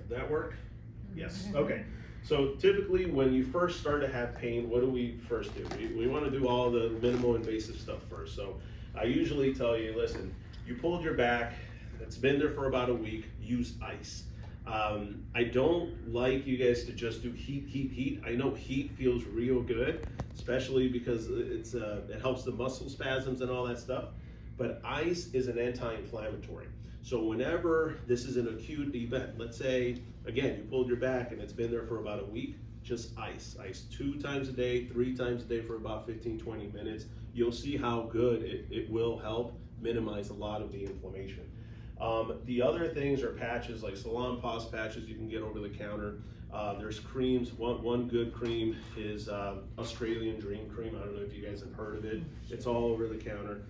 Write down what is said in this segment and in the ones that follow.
Did that work? Yes, okay. So typically when you first start to have pain, what do we first do? We want to do all the minimal invasive stuff first. So I usually tell you, listen, you pulled your back, it's been there for about a week, use ice. I don't like you guys to just do heat. I know heat feels real good, especially because it helps the muscle spasms and all that stuff, but ice is an anti-inflammatory. So whenever this is an acute event, let's say, again, you pulled your back and it's been there for about a week, just ice. Ice 2 times a day, 3 times a day for about 15-20 minutes. You'll see how good it will help minimize a lot of the inflammation. The other things are patches like Salon-Pos patches you can get over the counter. There's creams. One good cream is Australian Dream Cream. I don't know if you guys have heard of it. It's all over the counter.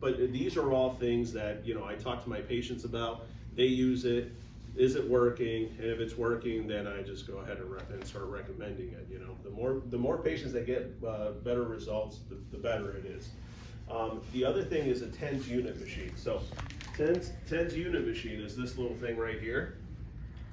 But these are all things that, you know, I talk to my patients about. They use it. Is it working? And if it's working, then I just go ahead and start recommending it. You know, the more patients that get better results, the better it is. The other thing is a TENS unit machine. So TENS unit machine is this little thing right here.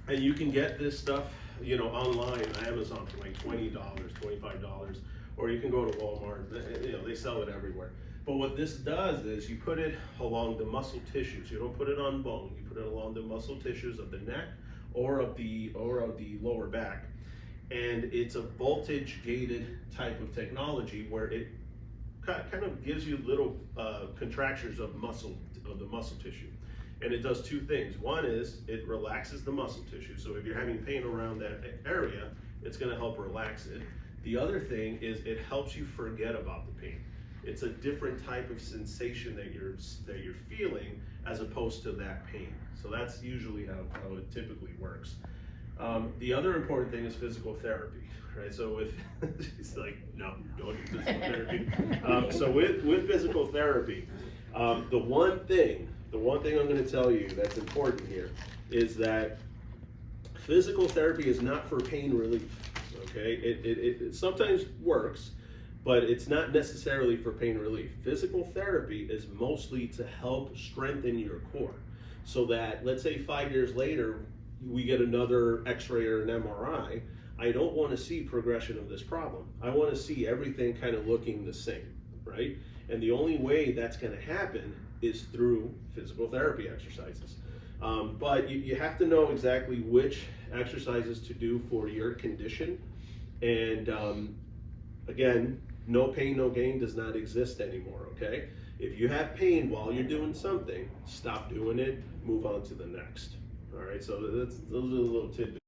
And you can get this stuff, you know, online on Amazon for like $20, $25, or you can go to Walmart. You know, they sell it everywhere. But what this does is you put it along the muscle tissues. You don't put it on bone. You put it along the muscle tissues of the neck or of the lower back. And it's a voltage gated type of technology where it kind of gives you little contractures of the muscle tissue. And it does 2 things. One is it relaxes the muscle tissue. So if you're having pain around that area, it's going to help relax it. The other thing is it helps you forget about the pain. It's a different type of sensation that you're feeling as opposed to that pain. So that's usually how it typically works. The other important thing is physical therapy, right? So with, it's like, no, don't do physical therapy. So with physical therapy, the one thing I'm going to tell you that's important here is that physical therapy is not for pain relief, okay? It sometimes works, but it's not necessarily for pain relief. Physical therapy is mostly to help strengthen your core so that, let's say 5 years later, we get another x-ray or an MRI, I don't want to see progression of this problem. I want to see everything kind of looking the same, right? And the only way that's going to happen is through physical therapy exercises. But you have to know exactly which exercises to do for your condition. And again, no pain, no gain does not exist anymore, okay? If you have pain while you're doing something, stop doing it, move on to the next. All right, so those are the little tidbits.